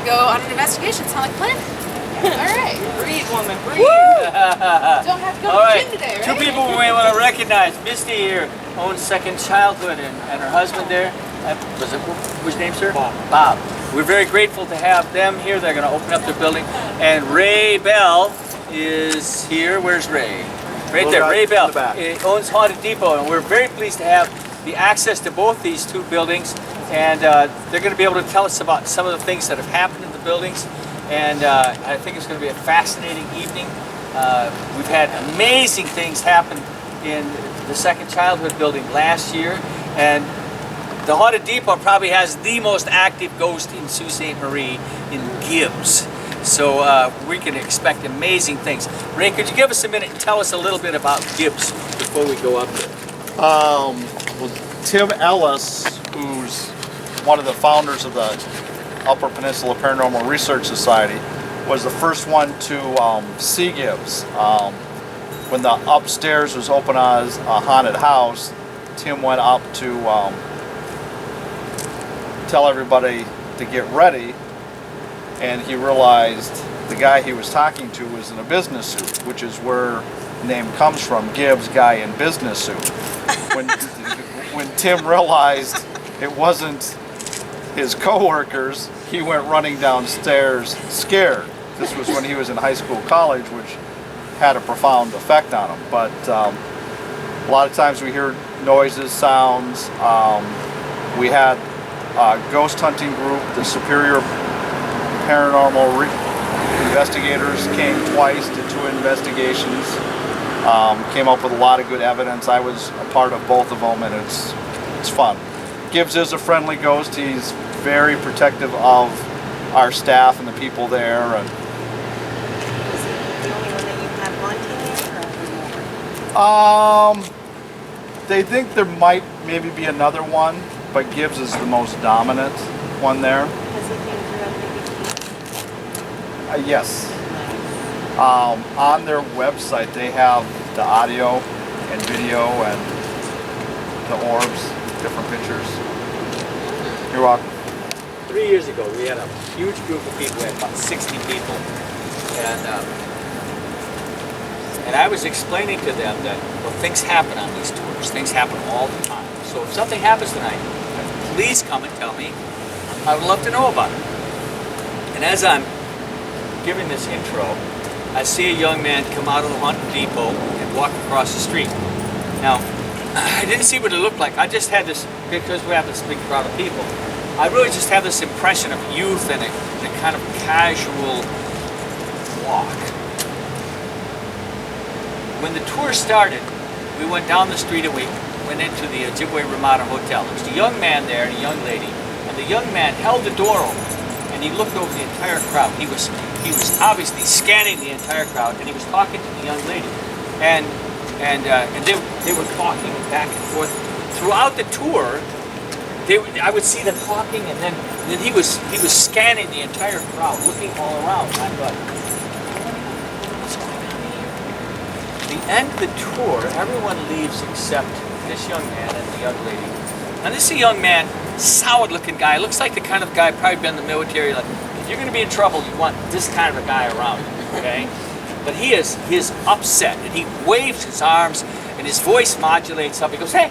to go on an investigation. Sound like a plan? All right. Breathe, woman, breathe. Don't have to go to the gym today, right? Two people we may want to recognize. Misty here owns Second Childhood, and her husband there. Was it, whose name, sir? Bob. Bob. We're very grateful to have them here. They're going to open up their building. And Ray Bell is here. Where's Ray? Right there, Ray Bell. He owns Haunted Depot, and we're very pleased to have the access to both these two buildings. And they're going to be able to tell us about some of the things that have happened in the buildings. And I think it's going to be a fascinating evening. We've had amazing things happen in the Second Childhood building last year. And the Haunted Depot probably has the most active ghost in Sault Ste. Marie in Gibbs. So we can expect amazing things. Ray, could you give us a minute and tell us a little bit about Gibbs before we go up there? Well, Tim Ellis, who's one of the founders of the Upper Peninsula Paranormal Research Society, was the first one to see Gibbs. When the upstairs was open as a haunted house, Tim went up to tell everybody to get ready, and he realized the guy he was talking to was in a business suit, which is where the name comes from, Gibbs, guy in business suit. When Tim realized it wasn't his co-workers, he went running downstairs scared. This was when he was in high school, college, which had a profound effect on him. But a lot of times we hear noises, sounds. We had a ghost hunting group, the Superior Paranormal Investigators came twice, did 2 investigations, came up with a lot of good evidence. I was a part of both of them, and it's fun. Gibbs is a friendly ghost. He's very protective of our staff and the people there. And is it the only one that you have haunting there, or they think there might maybe be another one, but Gibbs is the most dominant one there. has he been throughout the Yes. On their website they have the audio and video and the orbs, different pictures. You're welcome. 3 years ago, we had a huge group of people. We had about 60 people, and I was explaining to them that, well, things happen on these tours. Things happen all the time. So if something happens tonight, please come and tell me. I would love to know about it. And as I'm giving this intro, I see a young man come out of the Haunted Depot and walk across the street. Now, I didn't see what it looked like. I just had this, because we have this big crowd of people, I really just have this impression of youth and a kind of casual walk. When the tour started, we went down the street and we went into the Ojibwe Ramada Hotel. There was a young man there and a young lady, and the young man held the door open and he looked over the entire crowd. He was obviously scanning the entire crowd, and he was talking to the young lady, and they were talking back and forth throughout the tour. I would see them talking, and then he was scanning the entire crowd, looking all around. And I thought, what's going on here? At the end of the tour, everyone leaves except this young man and the young lady. And this is a young man, solid-looking guy. Looks like the kind of guy probably been in the military. Like, if you're going to be in trouble, you want this kind of a guy around you, okay? But he is upset, and he waves his arms, and his voice modulates up. He goes, hey,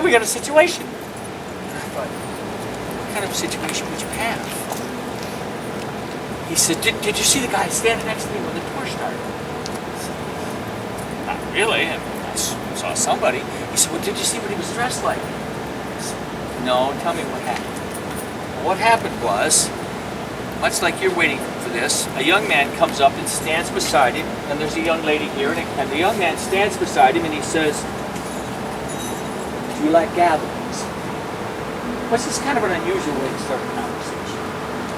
we got a situation. And I thought, what kind of situation would you have? He said, did you see the guy standing next to me when the tour started? I said, not really. I saw somebody. He said, well, did you see what he was dressed like? I said, no, tell me what happened. Well, what happened was, much like you're waiting for this, a young man comes up and stands beside him, and there's a young lady here, and the young man stands beside him and he says, do you like gatherings? Which is kind of an unusual way to start a conversation.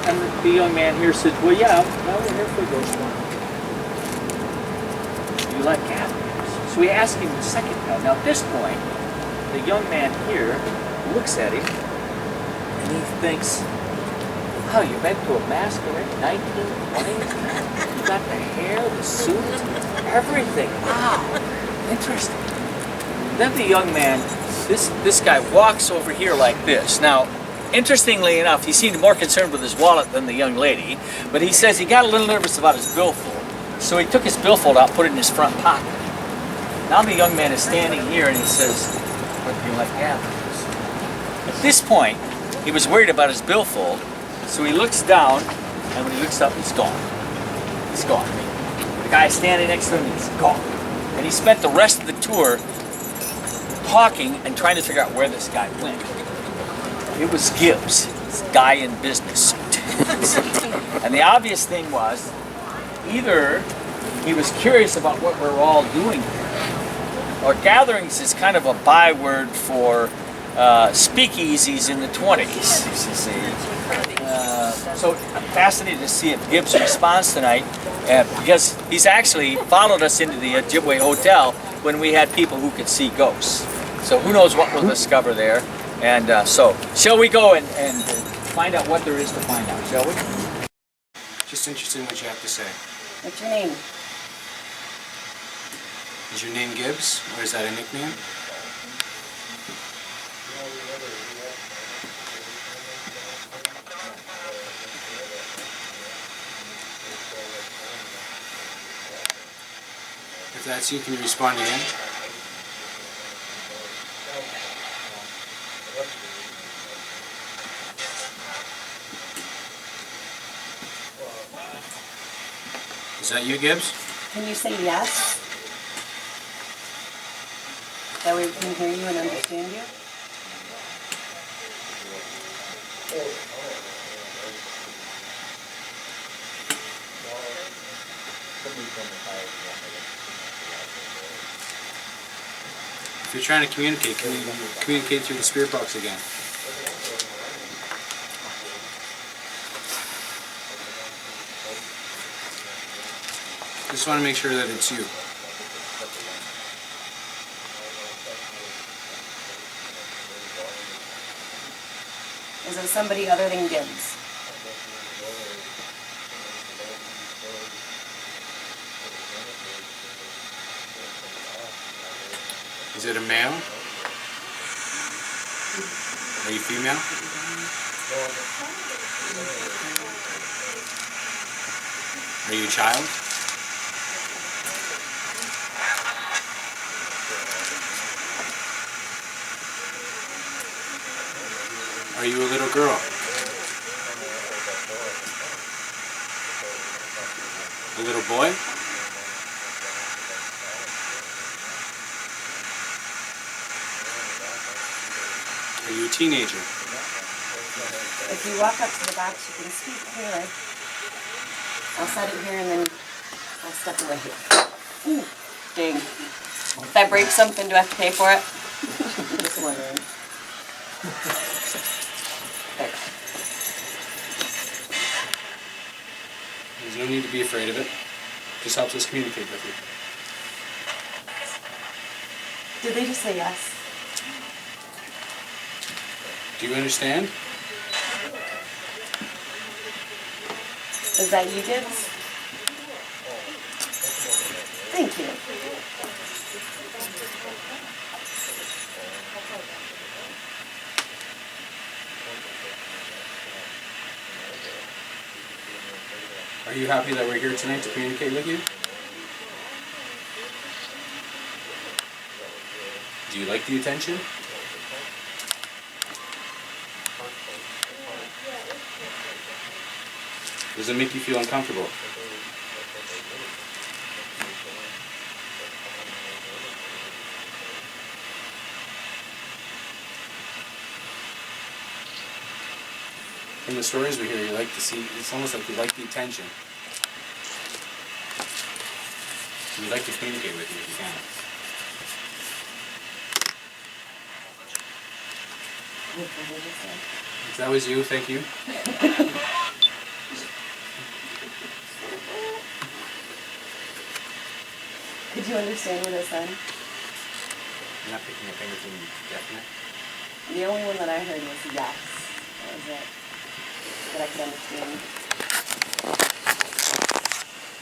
And the young man here says, well, yeah, we're here for a ghost hunt. Do you like gatherings? So we ask him the second time. Now at this point, the young man here looks at him and he thinks, wow, you went to a masquerade, 1920? You got the hair, the suit, everything. Wow, interesting. Then the young man, this guy walks over here like this. Now, interestingly enough, he seemed more concerned with his wallet than the young lady, but he says he got a little nervous about his billfold. So he took his billfold out, put it in his front pocket. Now the young man is standing here and he says, "What do you like gatherings?" At this point, he was worried about his billfold, so he looks down, and when he looks up, he's gone. He's gone. The guy standing next to him, he's gone. And he spent the rest of the tour talking and trying to figure out where this guy went. It was Gibbs, this guy in business suit. And the obvious thing was, either he was curious about what we're all doing here, or gatherings is kind of a byword for speakeasies in the 20s, you see. So I'm fascinated to see if Gibbs responds tonight, because he's actually followed us into the Ojibwe Hotel when we had people who could see ghosts. So who knows what we'll discover there. And so, shall we go and find out what there is to find out, shall we? Just interested in what you have to say. What's your name? Is your name Gibbs, or is that a nickname? If that's you, can you respond again? Is that you, Gibbs? Can you say yes? That way we can hear you and understand you? If you're trying to communicate, can you communicate through the spirit box again? Just want to make sure that it's you. Is it somebody other than Gibbs? Is it a male? Are you female? Are you a child? Are you a little girl? A little boy? Are you a teenager? If you walk up to the box, you can speak here. I'll set it here and then I'll step away. Ooh, dang. If I break something, do I have to pay for it? I'm just wondering. There. There's no need to be afraid of it. Just helps us communicate with you. Did they just say yes? Do you understand? Is that you, Gibbs? Thank you. Are you happy that we're here tonight to communicate with you? Do you like the attention? Does it make you feel uncomfortable? From the stories we hear, you like to see, it's almost like you like the attention. We'd like to communicate with you if you can. If that was you, thank you. Did you understand what I said? I'm not picking up anything definite. The only one that I heard was yes. That was it. That I could understand.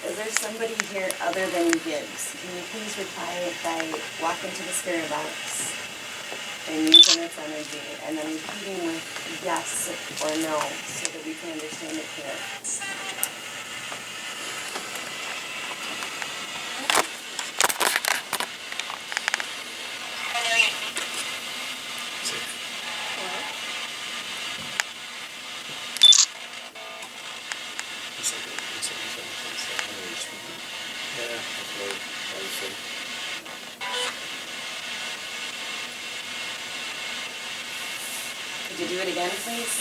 Is there somebody here other than Gibbs? Can you please reply by walking to the spirit box? and using its energy, and then repeating with yes or no so that we can understand it clear. Yeah, that's what I was saying. Could you do it again, please?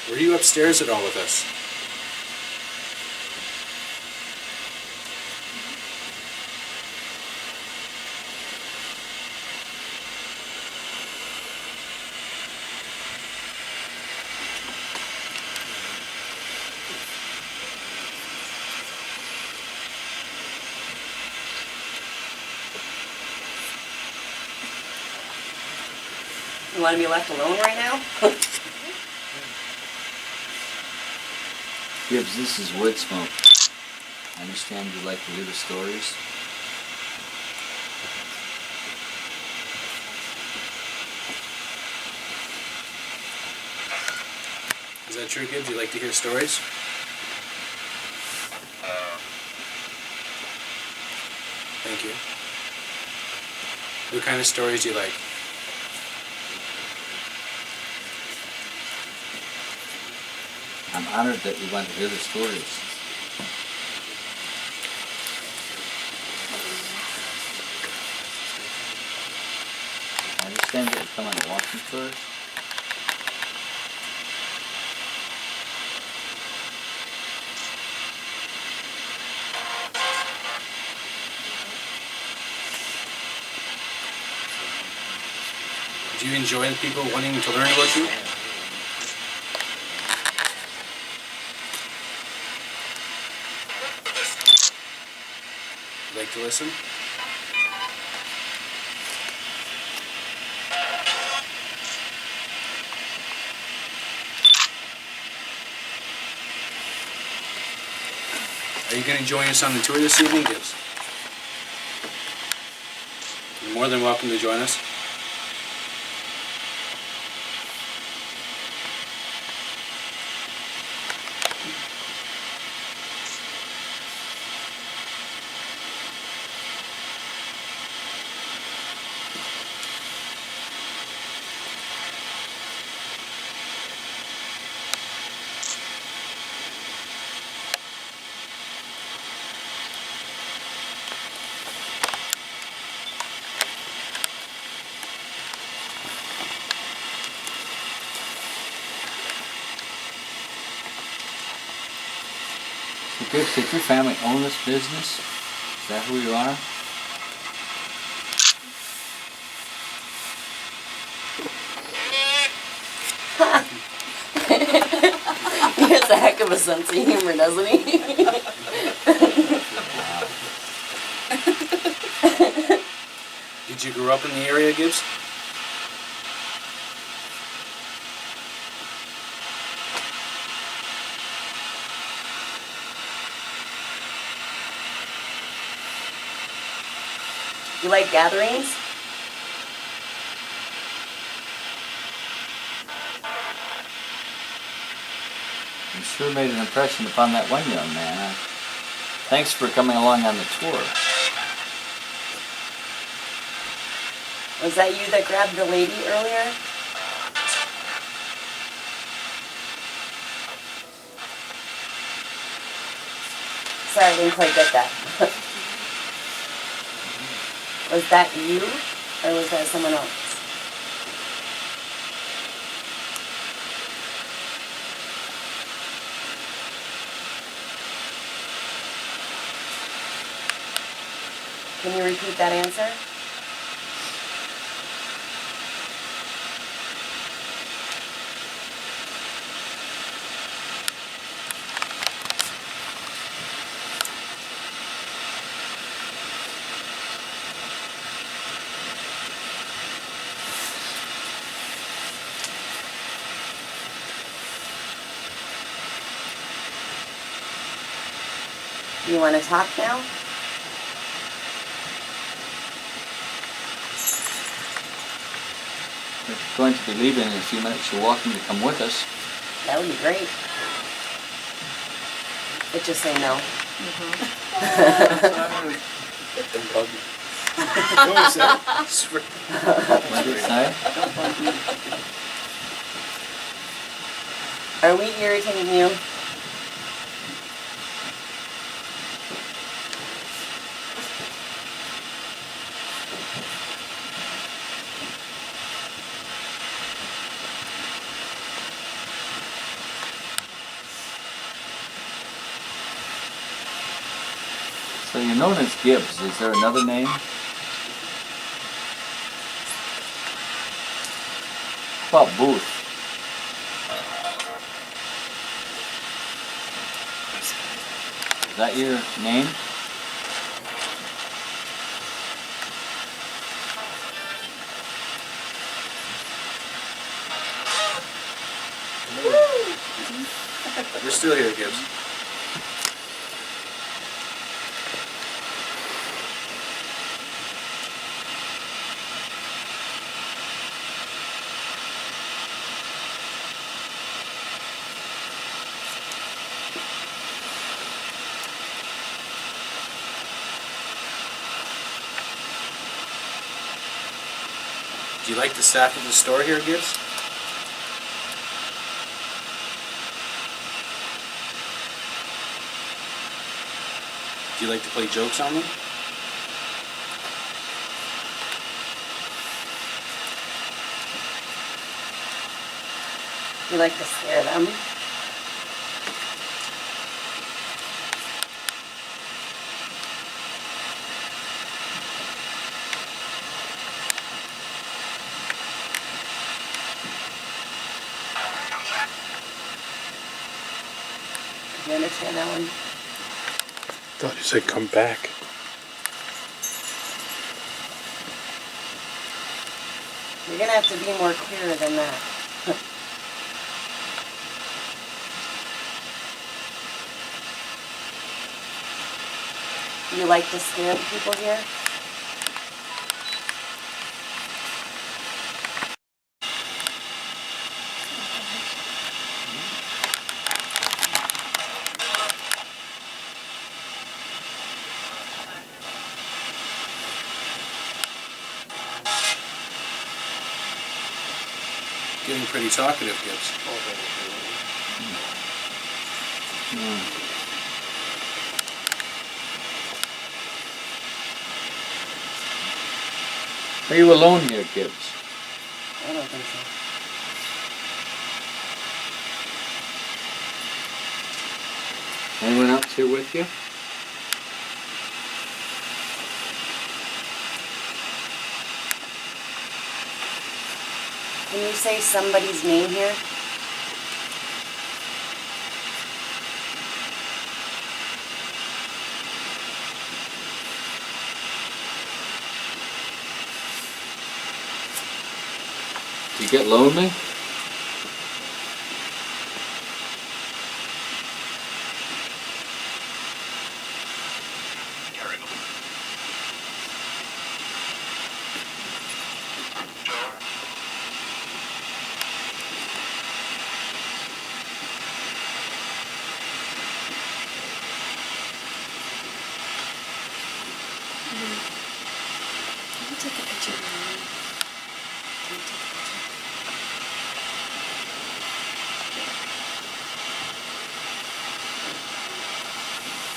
Were you upstairs at all with us? You want to be left alone right now? Gibbs, this is wood smoke. I understand you like to hear the stories. Is that true, Gibbs? You like to hear stories? Thank you. What kind of stories do you like? I'm honored that you want to hear the stories. I understand that you come on a walking tour. Do you enjoy the people wanting to learn about you? Like to listen? Are you going to join us on the tour this evening, Gibbs? You're more than welcome to join us. So Gibbs, did your family own this business? Is that who you are? He has a heck of a sense of humor, doesn't he? Did you grow up in the area, Gibbs? You like gatherings? You sure made an impression upon that one young man. Thanks for coming along on the tour. Was that you that grabbed the lady earlier? Sorry, I didn't quite get that. Was that you, or was that someone else? Can you repeat that answer? You want to talk now? going to be leaving in a few minutes. You're welcome to come with us. That would be great. But just say no. What did it say? Are we irritating you? So you're known as Gibbs. Is there another name? How about Booth? Is that your name? You're still here, Gibbs. Do you like the staff of the store here, Gibbs? Do you like to play jokes on them? You like to scare them? Do you understand that one? Thought you said come back. You're gonna have to be more clearer than that. You like to scare the people here? Getting pretty talkative, Gibbs. Are you alone here, Gibbs? I don't think so. Anyone else here with you? Can you say somebody's name here? Do you get lonely? Take a picture.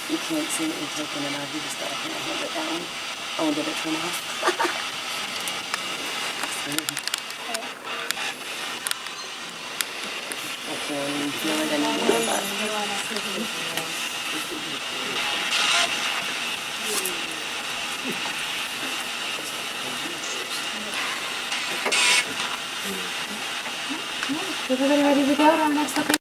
You can't see it and taking it out. You just gotta kind of hold it down. Oh, did it turn off? I can't even feel it anymore, Everybody ready to go to our next location?